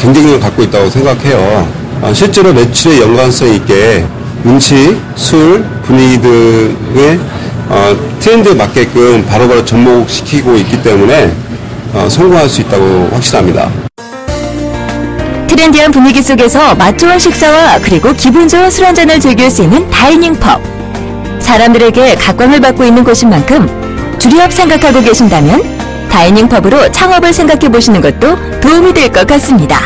경쟁력을 갖고 있다고 생각해요. 실제로 매출에 연관성 있게 음식, 술, 분위기 등의 트렌드에 맞게끔 바로바로 접목시키고 있기 때문에 성공할 수 있다고 확신합니다. 트렌디한 분위기 속에서 맛 좋은 식사와 그리고 기분 좋은 술 한잔을 즐길 수 있는 다이닝 펍. 사람들에게 각광을 받고 있는 곳인 만큼 주류업 생각하고 계신다면 다이닝 펍으로 창업을 생각해 보시는 것도 도움이 될 것 같습니다.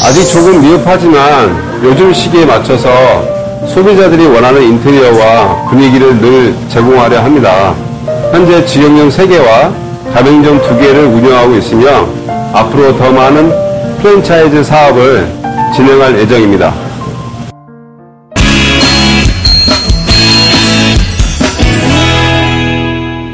아직 조금 미흡하지만 요즘 시기에 맞춰서 소비자들이 원하는 인테리어와 분위기를 늘 제공하려 합니다. 현재 직영점 3개와 가맹점 2개를 운영하고 있으며 앞으로 더 많은 프랜차이즈 사업을 진행할 예정입니다.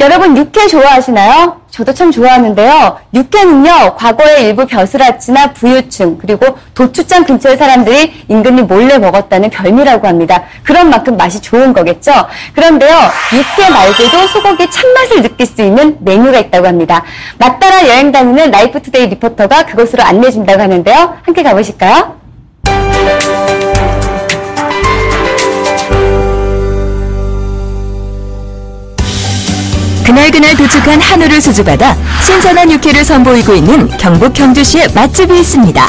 여러분 육회 좋아하시나요? 저도 참 좋아하는데요. 육회는요, 과거에 일부 벼슬아치나 부유층, 그리고 도축장 근처의 사람들이 인근히 몰래 먹었다는 별미라고 합니다. 그런 만큼 맛이 좋은 거겠죠? 그런데요, 육회 말고도 소고기 참맛을 느낄 수 있는 메뉴가 있다고 합니다. 맛따라 여행 다니는 라이프투데이 리포터가 그곳으로 안내해준다고 하는데요. 함께 가보실까요? 그날그날 도축한 한우를 수주받아 신선한 육회를 선보이고 있는 경북 경주시의 맛집이 있습니다.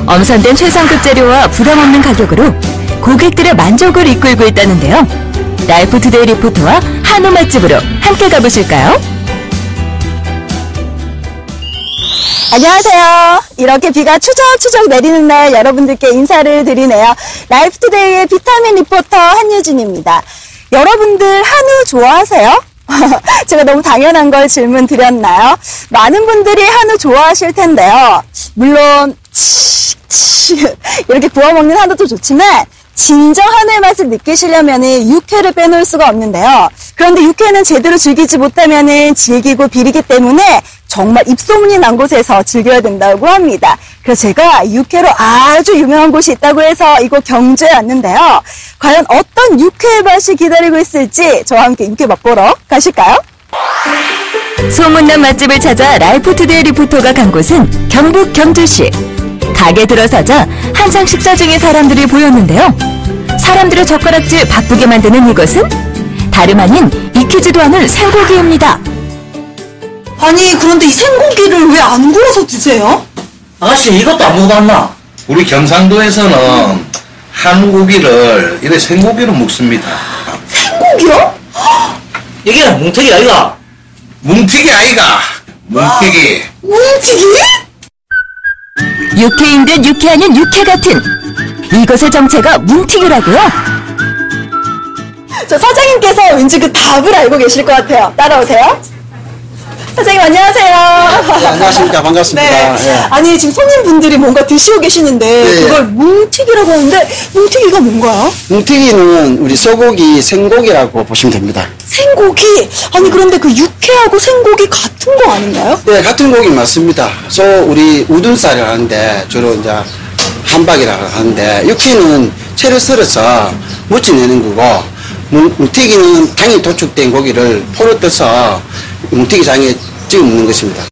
엄선된 최상급 재료와 부담없는 가격으로 고객들의 만족을 이끌고 있다는데요. 라이프투데이 리포터와 한우 맛집으로 함께 가보실까요? 안녕하세요. 이렇게 비가 추적추적 내리는 날 여러분들께 인사를 드리네요. 라이프투데이의 비타민 리포터 한유진입니다. 여러분들 한우 좋아하세요? 제가 너무 당연한 걸 질문 드렸나요? 많은 분들이 한우 좋아하실 텐데요. 물론 이렇게 구워 먹는 한우도 좋지만 진정 한우의 맛을 느끼시려면 육회를 빼놓을 수가 없는데요. 그런데 육회는 제대로 즐기지 못하면 질기고 비리기 때문에 정말 입소문이 난 곳에서 즐겨야 된다고 합니다. 그래서 제가 육회로 아주 유명한 곳이 있다고 해서 이곳 경주에 왔는데요. 과연 어떤 육회의 맛이 기다리고 있을지 저와 함께 육회 맛보러 가실까요? 소문난 맛집을 찾아 라이프투데이 리포터가 간 곳은 경북 경주시. 가게 들어서자 한창 식사 중인 사람들이 보였는데요. 사람들의 젓가락질 바쁘게 만드는 이것은 다름 아닌 익히지도 않은 생고기입니다. 아니 그런데 이 생고기를 왜 안 구워서 드세요? 아가씨 이것도 안 먹어봤나? 우리 경상도에서는 한우고기를 이래 생고기로 먹습니다. 생고기요? 이게 뭉태기 아이가? 뭉태기 아이가? 뭉태기. 뭉태기? 육회인 듯 육회 아닌 육회 같은 이것의 정체가 뭉티기라고요? 저 사장님께서 왠지 그 답을 알고 계실 것 같아요. 따라오세요. 사장님 안녕하세요. 네, 안녕하십니까. 반갑습니다. 네. 예. 아니 지금 손님분들이 뭔가 드시고 계시는데 네. 그걸 뭉티기라고 하는데 뭉티기가 뭔가요? 뭉티기는 우리 소고기, 생고기라고 보시면 됩니다. 생고기? 아니 그런데 그 육회하고 생고기 같은 거 아닌가요? 네, 같은 고기 맞습니다. 우리 우둔살을 하는데 주로 이제 한박이라고 하는데 육회는 채를 썰어서 무쳐내는 거고 뭉티기는 당이 도축된 고기를 포로 떠서 뭉티기장에 찍어 먹는 것입니다.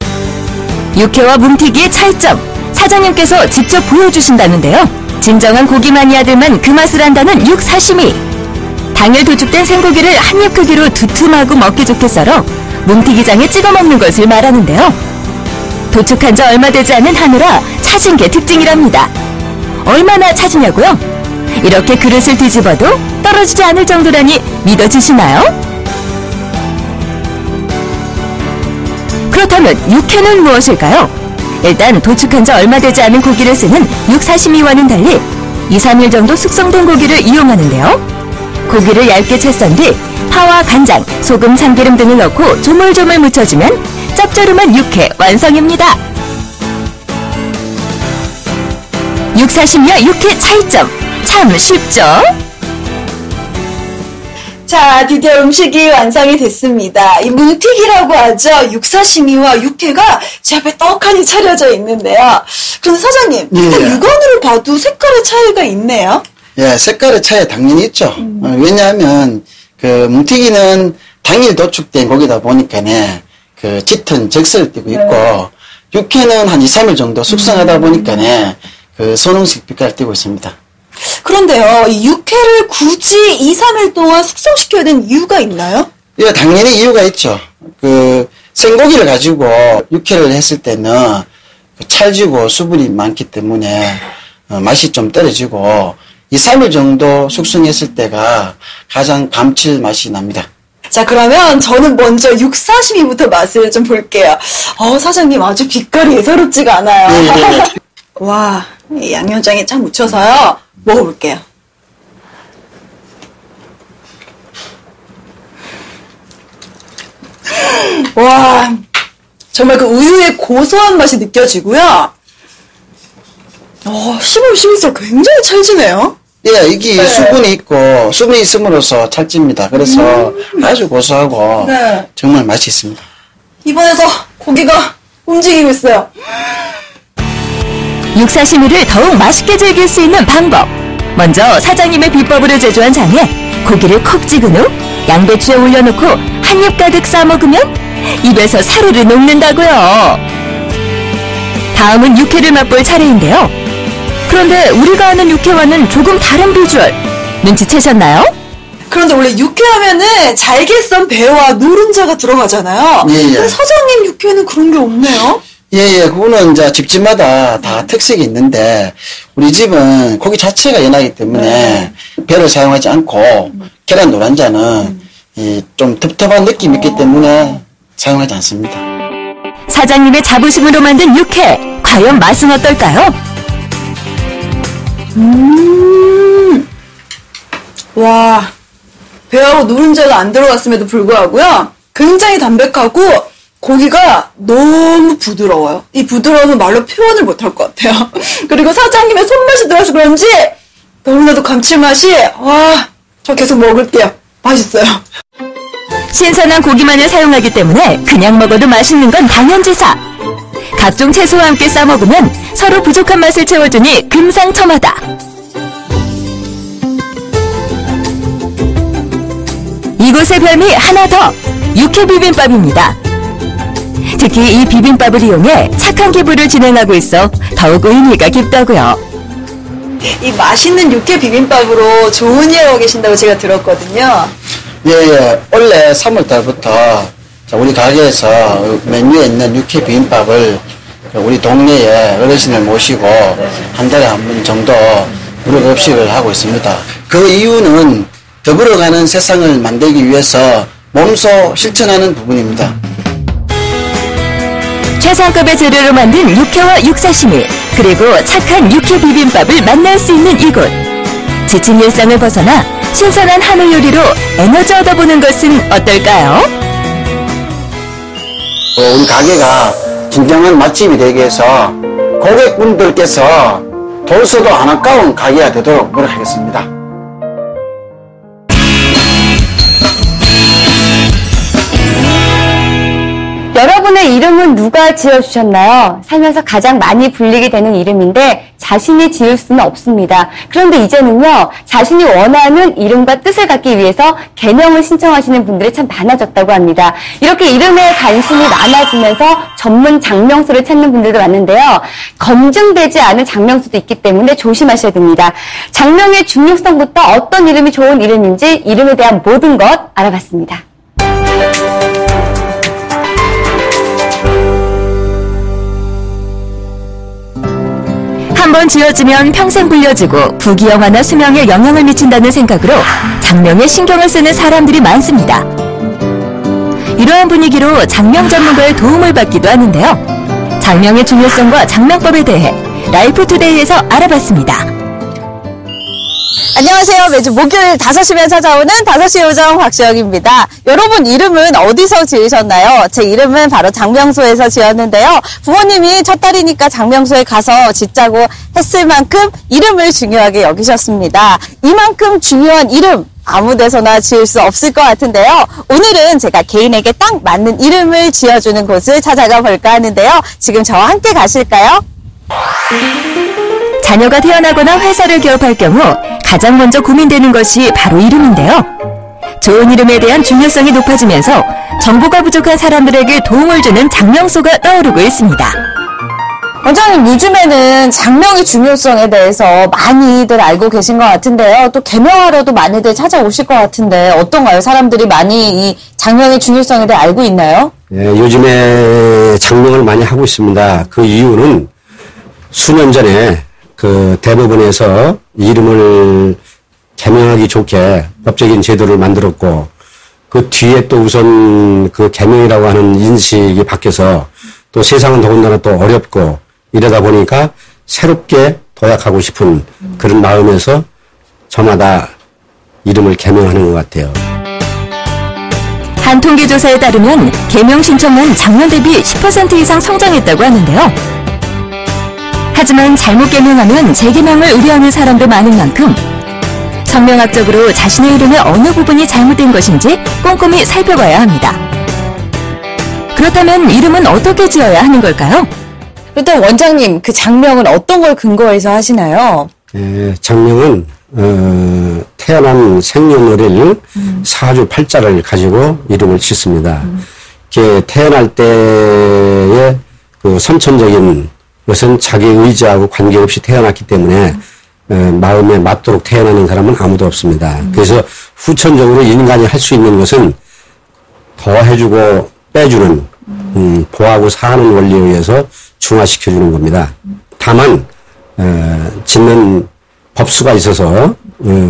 육회와 뭉티기의 차이점 사장님께서 직접 보여주신다는데요. 진정한 고기 마니아들만 그 맛을 안다는 육사시미. 당일 도축된 생고기를 한입 크기로 두툼하고 먹기 좋게 썰어 뭉티기장에 찍어 먹는 것을 말하는데요. 도축한 지 얼마 되지 않은 한우라 차진 게 특징이랍니다. 얼마나 차지냐고요? 이렇게 그릇을 뒤집어도 떨어지지 않을 정도라니 믿어지시나요? 그렇다면 육회는 무엇일까요? 일단 도축한 지 얼마 되지 않은 고기를 쓰는 육사시미와는 달리 2-3일 정도 숙성된 고기를 이용하는데요. 고기를 얇게 채 썬 뒤 파와 간장, 소금, 참기름 등을 넣고 조물조물 무쳐주면 짭조름한 육회 완성입니다. 육사시미와 육회 차이점 참 쉽죠? 자, 드디어 음식이 완성이 됐습니다. 이 뭉티기라고 하죠. 육사시미와 육회가 제 앞에 떡하니 차려져 있는데요. 그런데 사장님, 예. 육안으로 봐도 색깔의 차이가 있네요. 예, 색깔의 차이 당연히 있죠. 왜냐하면 그 뭉티기는 당일 도축된 고기다 보니까네 그 짙은 적색을 띠고 있고 육회는 한 2-3일 정도 숙성하다 보니까네 그 선홍색 빛깔을 띠고 있습니다. 그런데요, 이 육회를 굳이 2-3일 동안 숙성시켜야 되는 이유가 있나요? 예, 당연히 이유가 있죠. 그 생고기를 가지고 육회를 했을 때는 그 찰지고 수분이 많기 때문에 맛이 좀 떨어지고 2-3일 정도 숙성했을 때가 가장 감칠맛이 납니다. 자, 그러면 저는 먼저 육사시미부터 맛을 좀 볼게요. 사장님 아주 빛깔이 예사롭지가 않아요. 네. 와, 이 양념장에 참 묻혀서요. 먹어볼게요. 와, 정말 그 우유의 고소한 맛이 느껴지고요. 씹으면 씹을수록 굉장히 찰지네요. 예, 이게 수분이 있고 수분이 있음으로써 찰집니다. 그래서 아주 고소하고 네. 정말 맛이 있습니다. 입안에서 고기가 움직이고 있어요. 육사시미를 더욱 맛있게 즐길 수 있는 방법. 먼저 사장님의 비법으로 제조한 장에 고기를 콕 찍은 후 양배추에 올려놓고 한 입 가득 싸먹으면 입에서 사르르 녹는다고요. 다음은 육회를 맛볼 차례인데요. 그런데 우리가 아는 육회와는 조금 다른 비주얼. 눈치채셨나요? 그런데 원래 육회하면은 잘게 썬 배와 노른자가 들어가잖아요. 예. 근데 사장님 육회는 그런 게 없네요. 예, 그거는 이제 집집마다 다 특색이 있는데, 우리 집은 고기 자체가 연하기 때문에 배를 사용하지 않고, 계란 노른자는 좀 텁텁한 느낌이 있기 때문에 사용하지 않습니다. 사장님의 자부심으로 만든 육회, 과연 맛은 어떨까요? 와, 배하고 노른자가 안 들어갔음에도 불구하고요. 굉장히 담백하고 고기가 너무 부드러워요. 이 부드러움은 말로 표현을 못할 것 같아요. 그리고 사장님의 손맛이 들어서 그런지 너무나도 감칠맛이 저 계속 먹을게요. 맛있어요. 신선한 고기만을 사용하기 때문에 그냥 먹어도 맛있는 건 당연지사. 각종 채소와 함께 싸먹으면 서로 부족한 맛을 채워주니 금상첨화다. 이곳의 별미 하나 더, 육회 비빔밥입니다. 특히 이 비빔밥을 이용해 착한 기부를 진행하고 있어 더욱 의미가 깊다고요. 이 맛있는 육회 비빔밥으로 좋은 일 하고 계신다고 제가 들었거든요. 예. 원래 3월달부터 우리 가게에서 메뉴에 있는 육회 비빔밥을 우리 동네에 어르신을 모시고 한 달에 한 번 정도 무료 급식을 하고 있습니다. 그 이유는 더불어가는 세상을 만들기 위해서 몸소 실천하는 부분입니다. 최상급의 재료로 만든 육회와 육사시미, 그리고 착한 육회 비빔밥을 만날 수 있는 이곳. 지친 일상을 벗어나 신선한 한우 요리로 에너지 얻어보는 것은 어떨까요? 우리 가게가 진정한 맛집이 되기 위해서 고객분들께서 돈 써도 안 아까운 가게가 되도록 노력하겠습니다. 여러분의 이름은 누가 지어주셨나요? 살면서 가장 많이 불리게 되는 이름인데 자신이 지을 수는 없습니다. 그런데 이제는요, 자신이 원하는 이름과 뜻을 갖기 위해서 개명을 신청하시는 분들이 참 많아졌다고 합니다. 이렇게 이름에 관심이 많아지면서 전문 장명수를 찾는 분들도 많은데요. 검증되지 않은 장명수도 있기 때문에 조심하셔야 됩니다. 장명의 중요성부터 어떤 이름이 좋은 이름인지 이름에 대한 모든 것 알아봤습니다. 한번 지어지면 평생 불려지고 부귀영화나 수명에 영향을 미친다는 생각으로 장명에 신경을 쓰는 사람들이 많습니다. 이러한 분위기로 장명 전문가의 도움을 받기도 하는데요. 장명의 중요성과 장명법에 대해 라이프투데이에서 알아봤습니다. 안녕하세요. 매주 목요일 5시면 찾아오는 5시 요정 박시영입니다. 여러분 이름은 어디서 지으셨나요? 제 이름은 바로 장명소에서 지었는데요. 부모님이 첫 딸이니까 장명소에 가서 짓자고 했을 만큼 이름을 중요하게 여기셨습니다. 이만큼 중요한 이름 아무 데서나 지을 수 없을 것 같은데요. 오늘은 제가 개인에게 딱 맞는 이름을 지어주는 곳을 찾아가 볼까 하는데요. 지금 저와 함께 가실까요? 자녀가 태어나거나 회사를 개업할 경우 가장 먼저 고민되는 것이 바로 이름인데요. 좋은 이름에 대한 중요성이 높아지면서 정보가 부족한 사람들에게 도움을 주는 장명소가 떠오르고 있습니다. 원장님, 요즘에는 장명의 중요성에 대해서 많이들 알고 계신 것 같은데요. 또 개명하러도 많이들 찾아오실 것 같은데 어떤가요? 사람들이 많이 이 장명의 중요성에 대해 알고 있나요? 예, 요즘에 장명을 많이 하고 있습니다. 그 이유는 수년 전에 그 대법원에서 이름을 개명하기 좋게 법적인 제도를 만들었고, 그 뒤에 또 우선 그 개명이라고 하는 인식이 바뀌어서 또 세상은 더군다나 또 어렵고 이러다 보니까 새롭게 도약하고 싶은 그런 마음에서 저마다 이름을 개명하는 것 같아요. 한 통계조사에 따르면 개명 신청은 작년 대비 10% 이상 성장했다고 하는데요. 하지만 잘못 개명하면 재개명을 우려하는 사람도 많은 만큼 성명학적으로 자신의 이름의 어느 부분이 잘못된 것인지 꼼꼼히 살펴봐야 합니다. 그렇다면 이름은 어떻게 지어야 하는 걸까요? 일단 원장님, 그 장명은 어떤 걸 근거해서 하시나요? 장명은 태어난 생년월일 사주 팔자를 가지고 이름을 짓습니다. 태어날 때의 그 선천적인 것은 자기 의지하고 관계없이 태어났기 때문에 마음에 맞도록 태어나는 사람은 아무도 없습니다. 그래서 후천적으로 인간이 할 수 있는 것은 더해주고 빼주는 보하고 사는 원리에 의해서 중화시켜주는 겁니다. 다만 짓는 법수가 있어서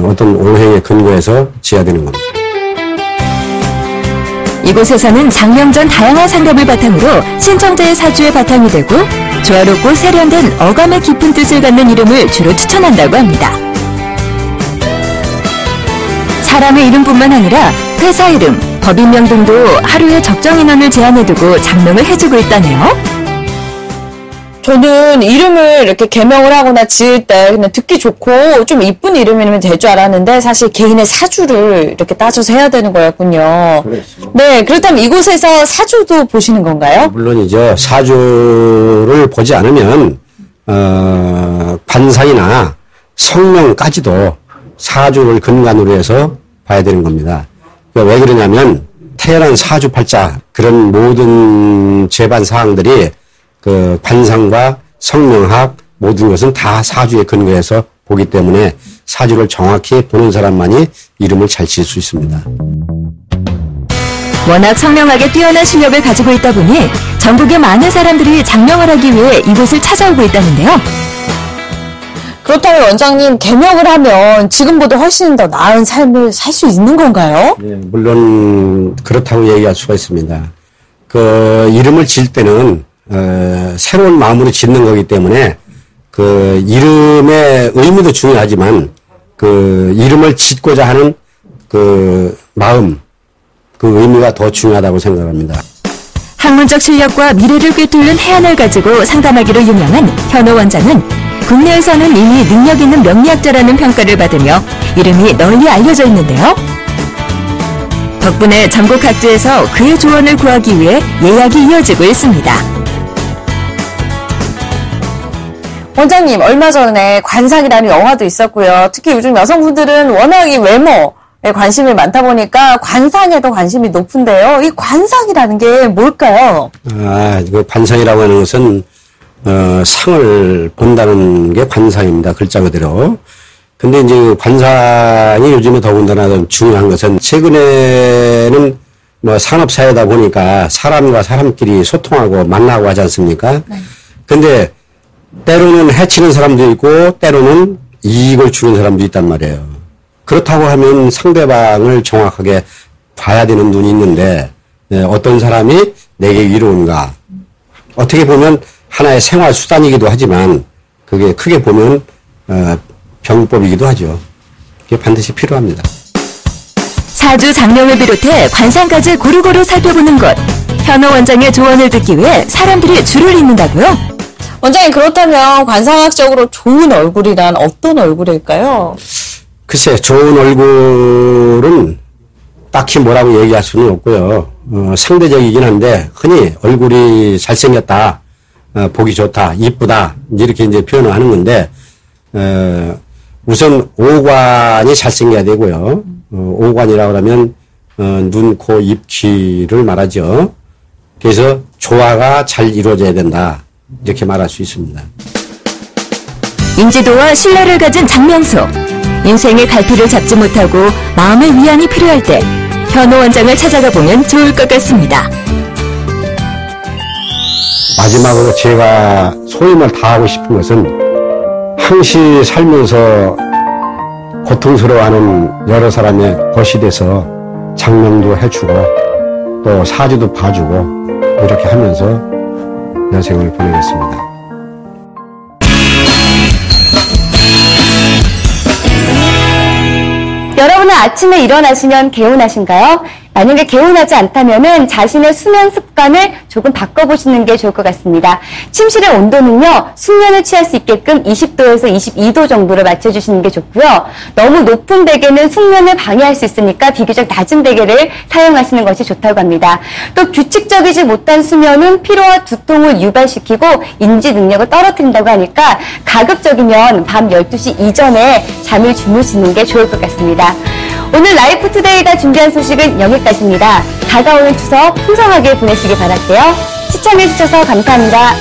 어떤 오행에 근거해서 지어야 되는 겁니다. 이곳에서는 장명전 다양한 상담을 바탕으로 신청자의 사주에 바탕이 되고 조화롭고 세련된 어감의 깊은 뜻을 갖는 이름을 주로 추천한다고 합니다. 사람의 이름뿐만 아니라 회사 이름, 법인명 등도 하루에 적정 인원을 제한해두고 장명을 해주고 있다네요. 저는 이름을 이렇게 개명을 하거나 지을 때 그냥 듣기 좋고 좀 이쁜 이름이면 될 줄 알았는데 사실 개인의 사주를 이렇게 따져서 해야 되는 거였군요. 그렇죠. 네, 그렇다면 이곳에서 사주도 보시는 건가요? 물론이죠. 사주를 보지 않으면 관상이나 성명까지도 사주를 근간으로 해서 봐야 되는 겁니다. 왜 그러냐면 태어난 사주팔자 그런 모든 재반 사항들이 그 관상과 성명학 모든 것은 다 사주에 근거해서 보기 때문에 사주를 정확히 보는 사람만이 이름을 잘 지을 수 있습니다. 워낙 성명학에 뛰어난 실력을 가지고 있다 보니 전국의 많은 사람들이 장명을 하기 위해 이곳을 찾아오고 있다는데요. 그렇다면 원장님, 개명을 하면 지금보다 훨씬 더 나은 삶을 살 수 있는 건가요? 네, 물론 그렇다고 얘기할 수가 있습니다. 그 이름을 지을 때는 새로운 마음으로 짓는 거기 때문에 그 이름의 의미도 중요하지만 그 이름을 짓고자 하는 그 마음, 그 의미가 더 중요하다고 생각합니다. 학문적 실력과 미래를 꿰뚫는 해안을 가지고 상담하기로 유명한 현호 원장은 국내에서는 이미 능력 있는 명리학자라는 평가를 받으며 이름이 널리 알려져 있는데요. 덕분에 전국 각지에서 그의 조언을 구하기 위해 예약이 이어지고 있습니다. 원장님, 얼마 전에 관상이라는 영화도 있었고요. 특히 요즘 여성분들은 워낙 이 외모에 관심이 많다 보니까 관상에도 관심이 높은데요. 이 관상이라는 게 뭘까요? 그 관상이라고 하는 것은 상을 본다는 게 관상입니다. 글자 그대로. 근데 이제 관상이 요즘에 더군다나 중요한 것은 최근에는 뭐 산업사회다 보니까 사람과 사람끼리 소통하고 만나고 하지 않습니까? 네. 근데 때로는 해치는 사람도 있고 때로는 이익을 주는 사람도 있단 말이에요. 그렇다고 하면 상대방을 정확하게 봐야 되는 눈이 있는데 어떤 사람이 내게 이로운가. 어떻게 보면 하나의 생활 수단이기도 하지만 그게 크게 보면 병법이기도 하죠. 그게 반드시 필요합니다. 사주 장명을 비롯해 관상까지 고루고루 살펴보는 것. 현호 원장의 조언을 듣기 위해 사람들이 줄을 잇는다고요? 원장님, 그렇다면 관상학적으로 좋은 얼굴이란 어떤 얼굴일까요? 글쎄, 좋은 얼굴은 딱히 뭐라고 얘기할 수는 없고요. 상대적이긴 한데 흔히 얼굴이 잘생겼다, 보기 좋다, 이쁘다 이렇게 이제 표현을 하는 건데 우선 오관이 잘생겨야 되고요. 오관이라고 하면 눈, 코, 입, 귀를 말하죠. 그래서 조화가 잘 이루어져야 된다. 이렇게 말할 수 있습니다. 인지도와 신뢰를 가진 장명수. 인생의 갈피를 잡지 못하고 마음의 위안이 필요할 때 현호 원장을 찾아가 보면 좋을 것 같습니다. 마지막으로 제가 소임을 다하고 싶은 것은 항시 살면서 고통스러워하는 여러 사람의 벗이 돼서 장명도 해주고 또 사주도 봐주고 이렇게 하면서 여생을 보내겠습니다. 여러분은 아침에 일어나시면 개운하신가요? 만약에 개운하지 않다면은 자신의 수면 습관을 조금 바꿔보시는 게 좋을 것 같습니다. 침실의 온도는요, 숙면을 취할 수 있게끔 20도에서 22도 정도로 맞춰주시는 게 좋고요. 너무 높은 베개는 숙면을 방해할 수 있으니까 비교적 낮은 베개를 사용하시는 것이 좋다고 합니다. 또 규칙적이지 못한 수면은 피로와 두통을 유발시키고 인지 능력을 떨어뜨린다고 하니까 가급적이면 밤 12시 이전에 잠을 주무시는 게 좋을 것 같습니다. 오늘 라이프투데이가 준비한 소식은 여기까지입니다. 다가오는 추석 풍성하게 보내시기 바랄게요. 시청해주셔서 감사합니다.